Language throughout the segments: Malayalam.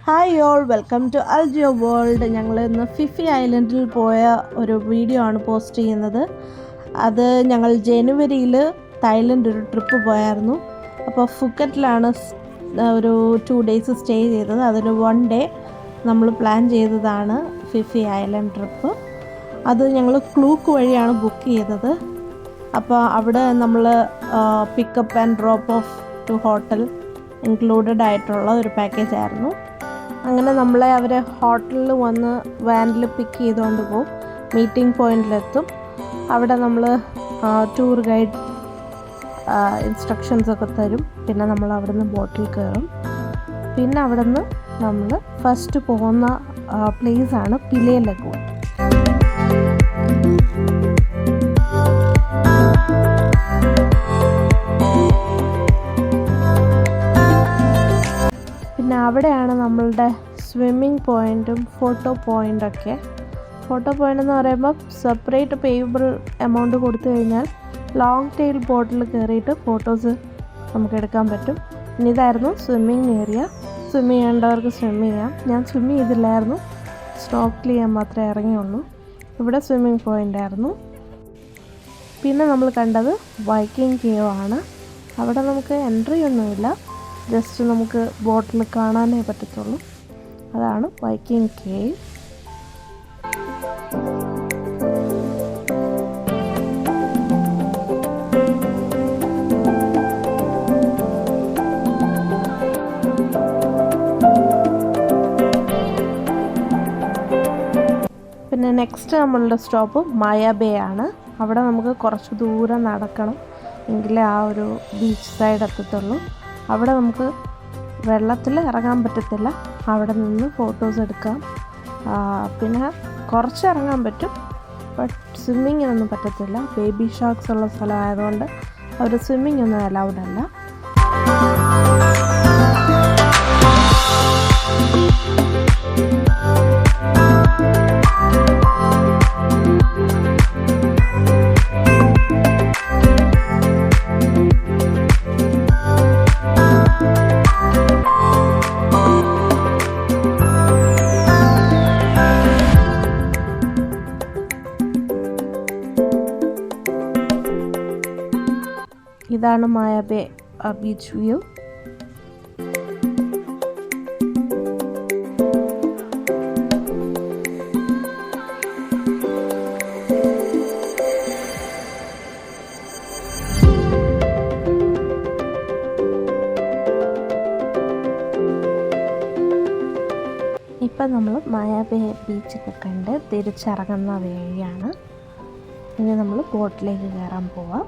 Hi all, welcome to Aljio world. ഞങ്ങൾ ഇന്ന് ഫിഫി ഐലൻഡിൽ പോയ ഒരു വീഡിയോ ആണ് പോസ്റ്റ് ചെയ്യുന്നത്. അത് ഞങ്ങൾ ജനുവരിയിൽ തായ്ലൻഡ് ഒരു ട്രിപ്പ് പോയായിരുന്നു. അപ്പോൾ ഫുക്കറ്റിലാണ് ഒരു 2 days സ്റ്റേ ചെയ്തത്. അതിന് 1 day നമ്മൾ പ്ലാൻ ചെയ്തതാണ് ഫിഫി ഐലൻഡ് ട്രിപ്പ്. അത് ഞങ്ങൾ ക്ലൂക്ക് വഴിയാണ് ബുക്ക് ചെയ്തത്. അപ്പോൾ അവിടെ നമ്മൾ pickup and drop of two hotel included ആയിട്ടുള്ള ഒരു പാക്കേജ് ആയിരുന്നു. അങ്ങനെ നമ്മളെ അവർ ഹോട്ടലിൽ വന്ന് വാനിൽ പിക്ക് ചെയ്തുകൊണ്ട് പോകും, മീറ്റിംഗ് പോയിന്റിലെത്തും. അവിടെ നമ്മൾ ടൂർ ഗൈഡ് ഇൻസ്ട്രക്ഷൻസൊക്കെ തരും. പിന്നെ നമ്മൾ അവിടെ നിന്ന് ബോട്ടിൽ കയറും. പിന്നെ അവിടെ നിന്ന് നമ്മൾ ഫസ്റ്റ് പോകുന്ന പ്ലേസാണ് പിലേ ലഗൂൺ. പിന്നെ അവിടെയാണ് നമ്മളുടെ സ്വിമ്മിങ് പോയിൻറ്റും ഫോട്ടോ പോയിൻ്റൊക്കെ. ഫോട്ടോ പോയിൻ്റ് എന്ന് പറയുമ്പോൾ സെപ്പറേറ്റ് പേയബിൾ എമൗണ്ട് കൊടുത്തു കഴിഞ്ഞാൽ ലോങ് ടെയിൽ ബോട്ടിൽ കയറിയിട്ട് ഫോട്ടോസ് നമുക്ക് എടുക്കാൻ പറ്റും. പിന്നെ ഇതായിരുന്നു സ്വിമ്മിങ് ഏരിയ. സ്വിമ്മ് ചെയ്യേണ്ടവർക്ക് സ്വിമ്മ് ചെയ്യാം. ഞാൻ സ്വിമ്മ് ചെയ്തില്ലായിരുന്നു, സ്നോർക്കിൾ ചെയ്യാൻ മാത്രമേ ഇറങ്ങിയുള്ളൂ. ഇവിടെ സ്വിമ്മിങ് പോയിൻ്റ് ആയിരുന്നു. പിന്നെ നമ്മൾ കണ്ടത് വൈക്കിംഗ് കേവ് ആണ്. അവിടെ നമുക്ക് എൻട്രി ഒന്നുമില്ല, ജസ്റ്റ് നമുക്ക് ബോട്ടിൽ കാണാനേ പറ്റത്തുള്ളൂ. അതാണ് വൈക്കിംഗ് കേവ്. പിന്നെ നെക്സ്റ്റ് നമ്മളുടെ സ്റ്റോപ്പ് മായ ബേ ആണ്. അവിടെ നമുക്ക് കുറച്ച് ദൂരം നടക്കണം, എങ്കിലേ ആ ഒരു ബീച്ച് സൈഡ് എത്തത്തുള്ളൂ. അവിടെ നമുക്ക് വെള്ളത്തിൽ ഇറങ്ങാൻ പറ്റത്തില്ല, അവിടെ നിന്ന് ഫോട്ടോസ് എടുക്കാം. പിന്നെ കുറച്ച് ഇറങ്ങാൻ പറ്റും, ബട്ട് സ്വിമ്മിങ്ങിനൊന്നും പറ്റത്തില്ല. ബേബി ഷാർക്സ് ഉള്ള സ്ഥലമായതുകൊണ്ട് അവർ സ്വിമ്മിങ് ഒന്നും അലൗഡ് അല്ല. ഇതാണ് മായ ബേ ബീച്ച് വ്യൂ. ഇപ്പം നമ്മൾ മായ ബേ ബീച്ചൊക്കെ കണ്ട് തിരിച്ചിറങ്ങുന്ന വഴിയാണ്. ഇനി നമ്മൾ ബോട്ടിലേക്ക് കയറാൻ പോവാം.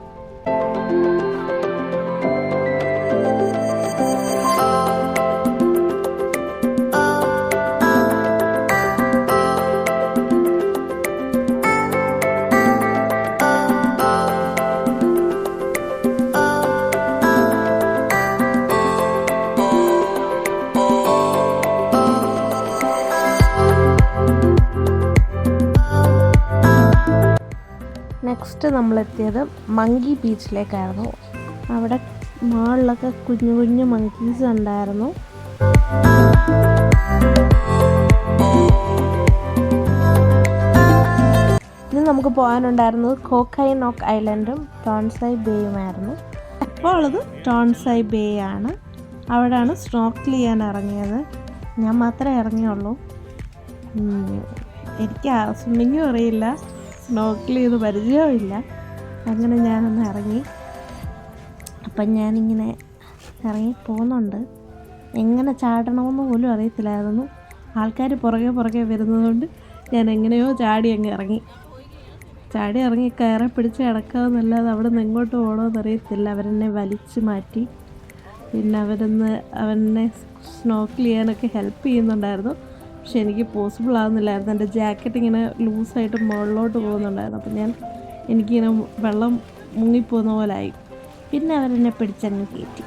നെക്സ്റ്റ് നമ്മളെത്തിയത് മങ്കി ബീച്ചിലേക്കായിരുന്നു. അവിടെ മാളിലൊക്കെ കുഞ്ഞു കുഞ്ഞു മങ്കീസ് ഉണ്ടായിരുന്നു. ഇനി നമുക്ക് പോകാനുണ്ടായിരുന്നത് കോക്കൈ നോക്ക് ഐലൻഡും ടോൺസൈ ബേയുമായിരുന്നു. അപ്പോൾ ഉള്ളത് ടോൺസൈ ബേ ആണ്. അവിടെയാണ് സ്നോർക്കിൾ ചെയ്യാൻ ഇറങ്ങിയത്. ഞാൻ മാത്രമേ ഇറങ്ങിയുള്ളൂ. എനിക്ക് സ്വിമ്മിങ്ങും അറിയില്ല, സ്നോർക്കിൾ ചെയ്ത് പരിചയമില്ല. അങ്ങനെ ഞാനൊന്ന് ഇറങ്ങി. അപ്പം ഞാനിങ്ങനെ ഇറങ്ങി പോകുന്നുണ്ട്. എങ്ങനെ ചാടണമെന്ന് പോലും അറിയത്തില്ലായിരുന്നു. ആൾക്കാർ പുറകെ വരുന്നതുകൊണ്ട് ഞാൻ എങ്ങനെയോ ചാടി ഇറങ്ങി കയറെ പിടിച്ച് കിടക്കാമെന്നല്ലാതെ അവിടെ നിന്ന് എങ്ങോട്ട് പോകണമെന്ന് അറിയത്തില്ല. അവരെന്നെ വലിച്ചു മാറ്റി. പിന്നെ അവരെന്നെ സ്നോർക്കിൾ ചെയ്യാനൊക്കെ ഹെൽപ്പ് ചെയ്യുന്നുണ്ടായിരുന്നു. പക്ഷെ എനിക്ക് പോസിബിൾ ആകുന്നില്ലായിരുന്നു. എൻ്റെ ജാക്കറ്റ് ഇങ്ങനെ ലൂസായിട്ട് മുകളിലോട്ട് പോകുന്നുണ്ടായിരുന്നു. അപ്പം എനിക്കിങ്ങനെ വെള്ളം മുങ്ങിപ്പോകുന്ന പോലായി. പിന്നെ അവരെന്നെ പിടിച്ചങ്ങ് കയറ്റി.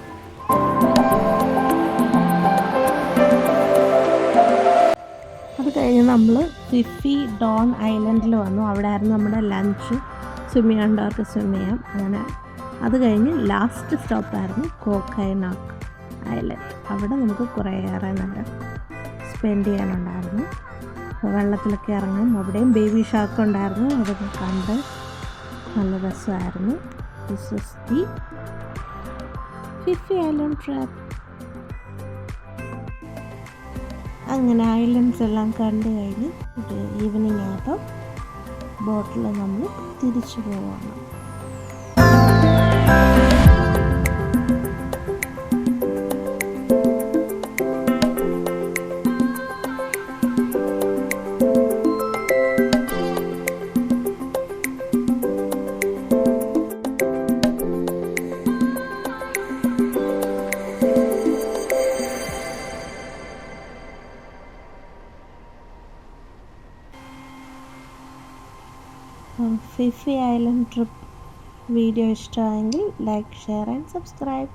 അത് കഴിഞ്ഞ് നമ്മൾ ഫിഫി ഡോൺ ഐലൻഡിൽ വന്നു. അവിടെ ആയിരുന്നു നമ്മുടെ ലഞ്ച്. സ്വിമ്മിങ് കണ്ടവർക്ക് സ്വിമ്മ് ചെയ്യാം. അങ്ങനെ അത് കഴിഞ്ഞ് ലാസ്റ്റ് സ്റ്റോപ്പായിരുന്നു കോക്കൈ നോക്ക് ഐലൻഡ്. അവിടെ നമുക്ക് കുറേയേറെ നേരം സ്പെൻഡ് ചെയ്യാനുണ്ടായിരുന്നു. അപ്പോൾ വെള്ളത്തിലൊക്കെ ഇറങ്ങും. അവിടെയും ബേബി ഷാർക്ക് ഉണ്ടായിരുന്നു. അതൊക്കെ കണ്ട് നല്ല രസമായിരുന്നു. This is the Fifi island trip. അങ്ങനെ ഐലൻഡ്സ് എല്ലാം കണ്ടു കഴിഞ്ഞ് ഒരു ഈവനിങ് ആയപ്പോൾ ബോട്ടിൽ നമ്മൾ തിരിച്ചു പോവാണ്. ഫിഫി ഐലൻഡ് ട്രിപ്പ് വീഡിയോ ഇഷ്ടമായെങ്കിൽ ലൈക്ക്, ഷെയർ ആൻഡ് സബ്സ്ക്രൈബ്.